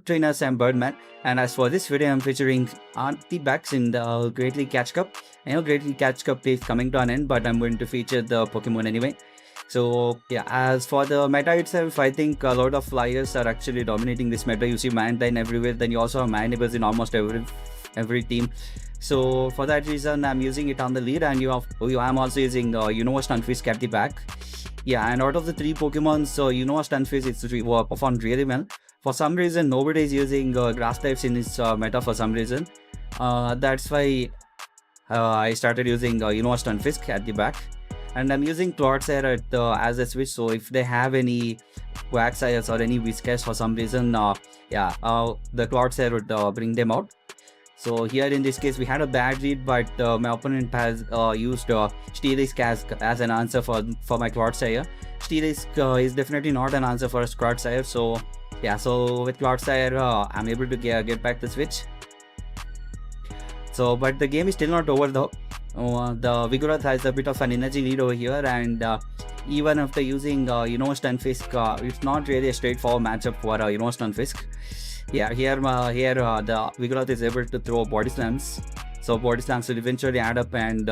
trainers, I'm Birdman, and as for this video, I'm featuring Arctibax in the Great League Catch Cup. I know Great League Catch Cup is coming to an end, but I'm going to feature the Pokemon anyway. So yeah, as for the meta itself, I think a lot of flyers are actually dominating this meta. You see Mantine everywhere, then you also have Manibus in almost every team. So for that reason, I'm using it on the lead, and I'm also using Stunfisk at the back. Yeah, and out of the 3 Pokemon, so Stunfisk is performed really well. For some reason, nobody is using grass types in this meta for some reason. That's why I started using Stunfisk at the back. And I'm using Clodsire as a switch, so if they have any Quagsires or any Whiscash for some reason, the Clodsire would bring them out. So here in this case, we had a bad read, but my opponent has used Steelisk as an answer for my Clodsire. Steelisk is definitely not an answer for a Clodsire, so yeah, so with Clodsire, I'm able to get back the switch. So, but the game is still not over though. The Vigoroth has a bit of an energy lead over here, and even after using Stunfisk, it's not really a straightforward matchup for Stunfisk. Yeah, here the Vigoroth is able to throw body slams, so body slams will eventually add up, and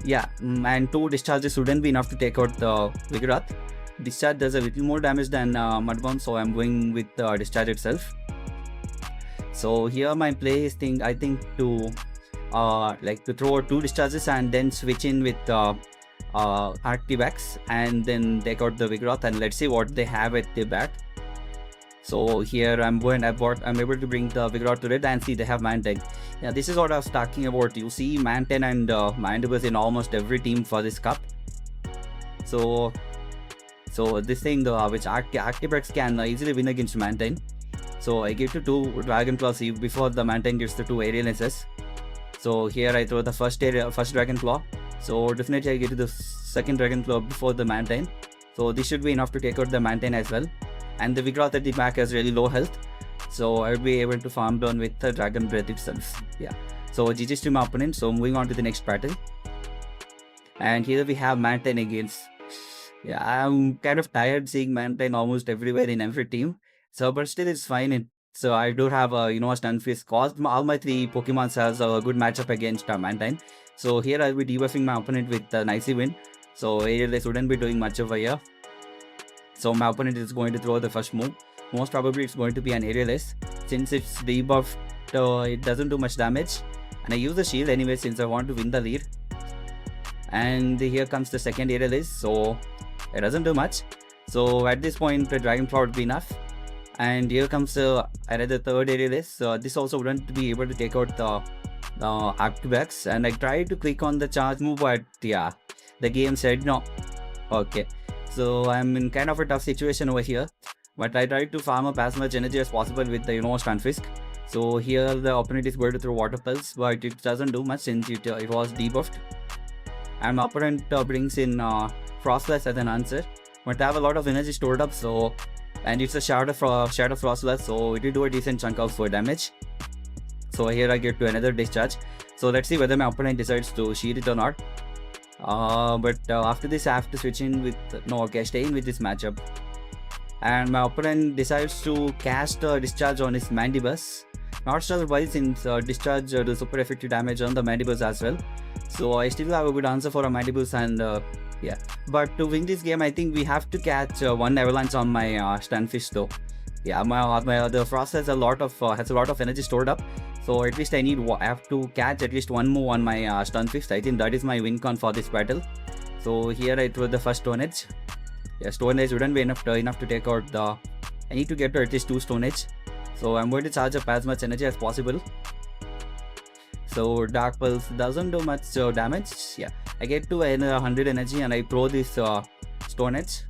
yeah, and 2 discharges wouldn't be enough to take out the Vigoroth. Discharge does a little more damage than Mudbound, so I'm going with the discharge itself. So here my play is I think to throw 2 discharges and then switch in with Arctibax and then take out the Vigoroth, and let's see what they have at the back. So here I'm able to bring the Vigoroth to red, and see they have Mantine. Yeah, this is what I was talking about. You see Mantine and Manibus in almost every team for this cup. So this thing which Arctibax can easily win against Mantine. So I give to 2 Dragon Claws before the Mantine gets the 2 Aerial Aces. So here I throw the first Dragon Claw. So definitely I get to the second Dragon Claw before the Mantine. So this should be enough to take out the Mantine as well. And the Vigoroth at the back has really low health, so I'll be able to farm down with the Dragon Breath itself. Yeah. So GG's to my opponent. So moving on to the next battle. And here we have Mantine against. Yeah, I'm kind of tired seeing Mantine almost everywhere in every team. So but still it's fine. So I do have a Stunfisk. All my 3 Pokemon has a good matchup against Mantine. So here I'll be debuffing my opponent with an Icy Wind. So Aerial Ace wouldn't be doing much over here. So my opponent is going to throw the first move. Most probably it's going to be an Aerial Ace. Since it's debuffed, it doesn't do much damage. And I use the shield anyway since I want to win the lead. And here comes the second Aerial Ace. So it doesn't do much. So at this point, the Dragon Claw would be enough. And here comes another third Aerial Ace. So this also wouldn't be able to take out the Arctibax. And I tried to click on the charge move, but yeah, the game said no. Okay. So I'm in kind of a tough situation over here, but I tried to farm up as much energy as possible with the Stunfisk. So here the opponent is going to throw Water Pulse, but it doesn't do much since it was debuffed. And my opponent brings in Frostlass as an answer, but I have a lot of energy stored up. So, and it's a Shadow Frostlass, so it will do a decent chunk of damage. So here I get to another discharge. So let's see whether my opponent decides to shield it or not. But after this I have to switch in with stay in with this matchup, and my opponent decides to cast a discharge on his Manibus. Not sure why, since discharge does super effective damage on the Manibus as well. So I still have a good answer for a Manibus, and yeah. But to win this game, I think we have to catch 1 Avalanche on my Stunfisk though. Yeah, the Frost has a lot of energy stored up. So at least I have to catch at least 1 move on my Stunfisk. I think that is my win con for this battle. So here I throw the first Stone Edge. Yeah, Stone Edge wouldn't be enough to take out the. I need to get to at least 2 Stone Edge. So I'm going to charge up as much energy as possible. So Dark Pulse doesn't do much damage. Yeah, I get to 100 energy, and I throw this Stone Edge.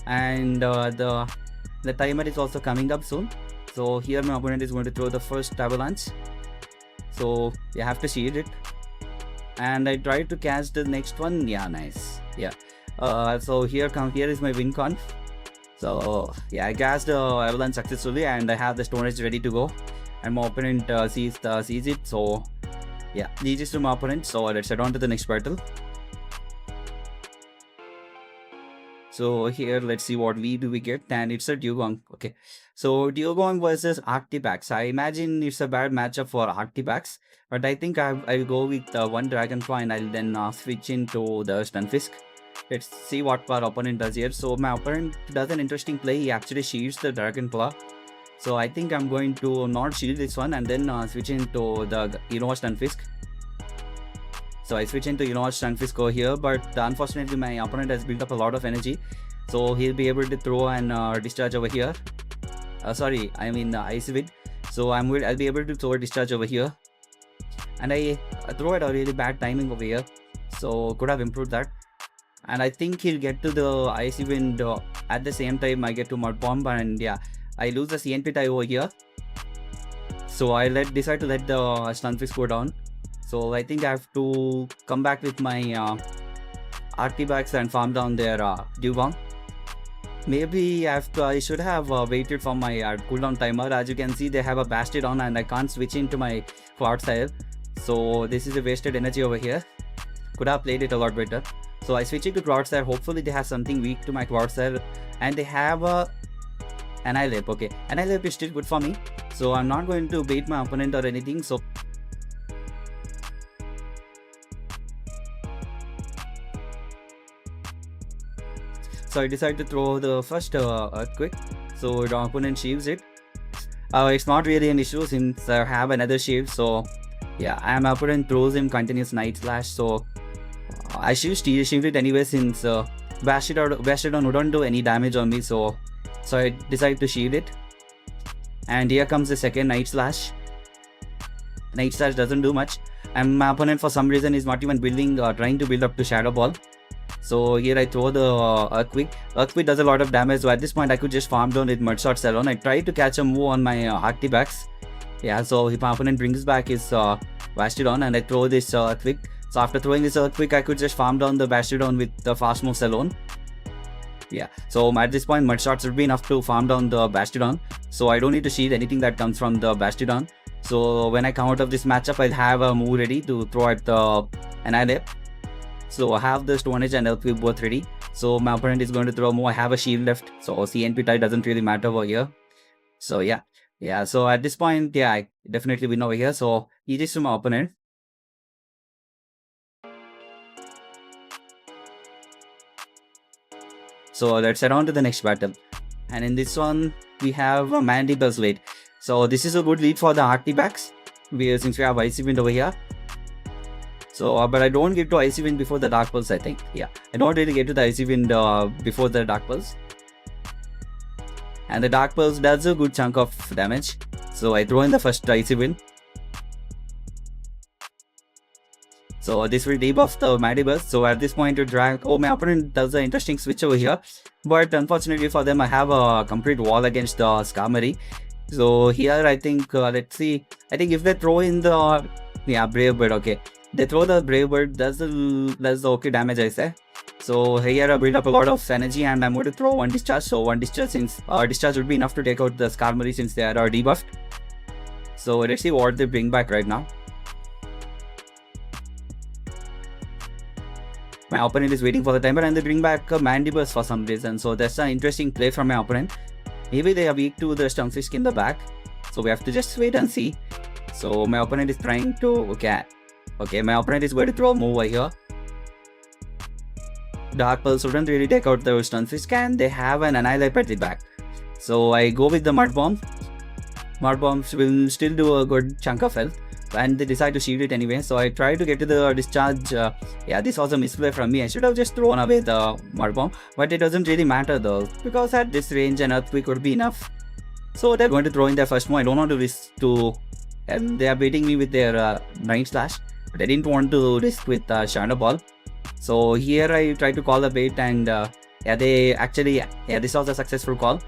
And the timer is also coming up soon. So here my opponent is going to throw the first Avalanche. So you have to shield it. And I try to catch the next one. Yeah, nice. Yeah. So here is my win con. So yeah, I cast the Avalanche successfully, and I have the Stone Edge ready to go. And my opponent sees it. So yeah, GG's to my opponent. So let's head on to the next battle. So here, let's see what we get, and it's a Dugong. Okay, so Dugong versus Arctibax. I imagine it's a bad matchup for Arctibax, but I think I'll go with one Dragonfly and I'll then switch into the Stunfisk. Let's see what our opponent does here. So my opponent does an interesting play. He actually shields the Dragonfly. So I think I'm going to not shield this one and then switch into the Stunfisk. So I switch into Stunfisk over here, but unfortunately my opponent has built up a lot of energy. So he'll be able to throw and discharge over here. Sorry, I mean Icy Wind. So I'll be able to throw a discharge over here. And I throw at a really bad timing over here. So could have improved that. And I think he'll get to the Icy Wind at the same time I get to Mud Bomb, and yeah, I lose the CNP tie over here. So I decide to let the Stunfisk go down. So I think I have to come back with my Arctibax and farm down their Dugong. Maybe I should have waited for my cooldown timer. As you can see, they have a Bastiodon and I can't switch into my Cloudsail. So this is a wasted energy over here. Could have played it a lot better. So I switch it to Cloudsail. Hopefully they have something weak to my Cloudsail. And they have a Annihilape. Okay, Annihilape is still good for me. So I'm not going to bait my opponent or anything. So I decide to throw the first Earthquake. So the opponent shields it. It's not really an issue since I have another shield. So yeah, my opponent throws him continuous Night Slash. So I shield it anyway since Bastiodon wouldn't do any damage on me. So I decide to shield it. And here comes the second Night Slash. Night Slash doesn't do much. And my opponent for some reason is not even trying to build up to Shadow Ball. So here I throw the Earthquake. Earthquake does a lot of damage. So at this point I could just farm down with Mudshot Salon. I tried to catch a move on my Arctibax. Yeah, so if my opponent brings back his Bastiodon and I throw this Earthquake. So after throwing this Earthquake, I could just farm down the Bastiodon with the fast move Salon. Yeah, so at this point Mudshots would be enough to farm down the Bastiodon. So I don't need to shield anything that comes from the Bastiodon. So when I come out of this matchup, I'll have a move ready to throw at the Annihilape. So I have the Stone Edge and Earthquake both ready. So my opponent is going to throw a move. I have a shield left. So CNP tie doesn't really matter over here. So yeah. So at this point, yeah, I definitely win over here. So he is to my opponent. So let's head on to the next battle. And in this one, we have a Mandibuzz lead. So this is a good lead for the Arctibax, since we have Icy Wind over here. So, but I don't get to Icy Wind before the Dark Pulse, I think. Yeah, I don't really get to the Icy Wind before the Dark Pulse. And the Dark Pulse does a good chunk of damage. So I throw in the first Icy Wind. So this will debuff the Mandibuzz. So at this point, my opponent does an interesting switch over here. But unfortunately for them, I have a complete wall against the Skarmory. So here I think, let's see. I think if they throw in the Brave Bird, okay. They throw the Brave Bird, that's the okay damage I say. So here I build up a lot of energy and I'm going to throw one discharge. So one discharge, since discharge would be enough to take out the Skarmory since they are debuffed. So let's see what they bring back right now. My opponent is waiting for the timer and they bring back a Mandibuzz for some reason. So that's an interesting play from my opponent. Maybe they are weak to the Stunfisk in the back. So we have to just wait and see. So my opponent is trying to... Okay, my opponent is going to throw a move over here. Dark Pulse wouldn't really take out the Stunfisk and they have an Annihilape at the back. So I go with the Mud Bomb. Mud Bombs will still do a good chunk of health. And they decide to shield it anyway. So I try to get to the discharge. Yeah, this was a misplay from me. I should have just thrown away the Mud Bomb. But it doesn't really matter though, because at this range an Earthquake would be enough. So they're going to throw in their first move. I don't want to risk to... And they are baiting me with their Night Slash. But I didn't want to risk with Shadow Ball. So here I try to call the bait and this was a successful call.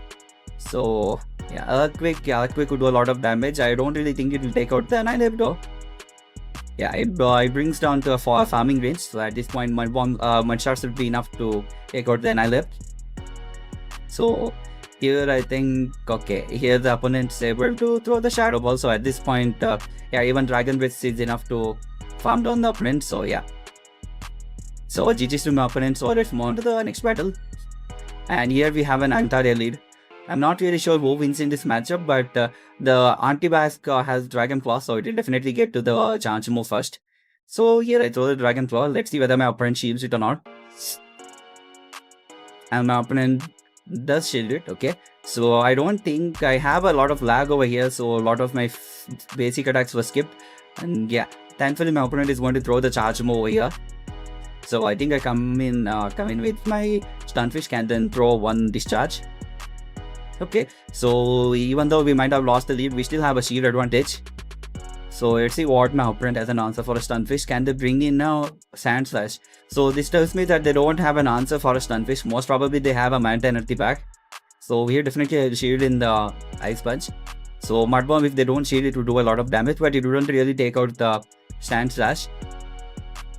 So yeah, Earthquake would do a lot of damage. I don't really think it will take out the Annihilape though. Yeah, it brings down to a farming range. So at this point, Mudshots would be enough to take out the Annihilape. So here I think, okay, here the opponent is able to throw the Shadow Ball. So at this point, even Dragon Breath is enough to farm down the opponent. So yeah. So GG's to my opponent. So let's move on to the next battle. And here we have an entire lead. I'm not really sure who wins in this matchup, but the Arctibax has Dragon Claw, so it will definitely get to the charge move first. So here I throw the Dragon Claw. Let's see whether my opponent shields it or not. And my opponent does shield it. Okay, so I don't think I have a lot of lag over here, so a lot of my basic attacks were skipped. And yeah, thankfully my opponent is going to throw the charge move over here. So I think I come in with my Stunfish, can then throw one discharge. Okay, so even though we might have lost the lead, we still have a shield advantage. So let's see what my opponent has an answer for a Stunfish. Can they bring in now Sandslash? So this tells me that they don't have an answer for a Stunfish. Most probably they have a Mantine and Arctibax. So here definitely a shield in the Ice Punch. So Mud Bomb, if they don't shield, it will do a lot of damage, but it wouldn't really take out the Sandslash.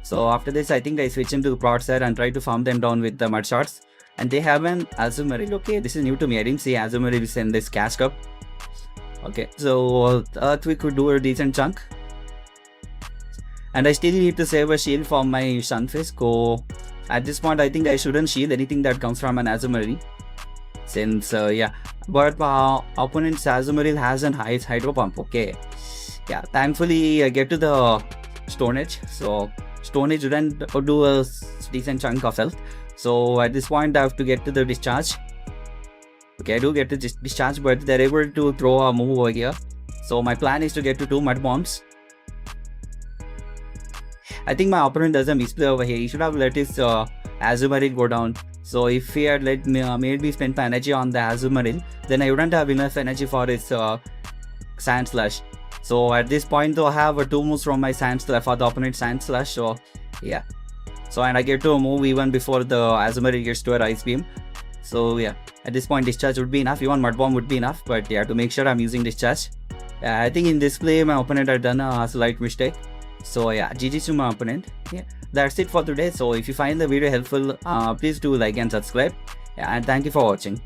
So after this, I think I switch into the Prod side and try to farm them down with the Mud Shots. And they have an Azumarill. Okay, this is new to me. I didn't see Azumarill in this Cash Cup. Okay, so Earthquake could do a decent chunk. And I still need to save a shield for my Stunfish. So at this point, I think I shouldn't shield anything that comes from an Azumarill. Since, yeah, but opponent's Azumarill has an Hydro Pump. Okay, yeah, thankfully I get to the Stone Edge. So Stone Edge didn't do a decent chunk of health. So at this point, I have to get to the discharge. Okay, I do get to discharge, but they're able to throw a move over here. So my plan is to get to 2 Mud Bombs. I think my opponent does a misplay over here. He should have let his Azumarill go down. So if he had made me spend my energy on the Azumarill, then I wouldn't have enough energy for his Sandslash. So at this point though, I have 2 moves from my Sandslash for the opponent Sandslash. So yeah. So and I get to move even before the Azumarill gets to a Ice Beam. So yeah, at this point discharge would be enough. Even Mud Bomb would be enough. But yeah, to make sure I'm using discharge. I think in this play my opponent had done a slight mistake. So yeah, GG to my opponent. Yeah, that's it for today. So if you find the video helpful, please do like and subscribe. Yeah, and thank you for watching.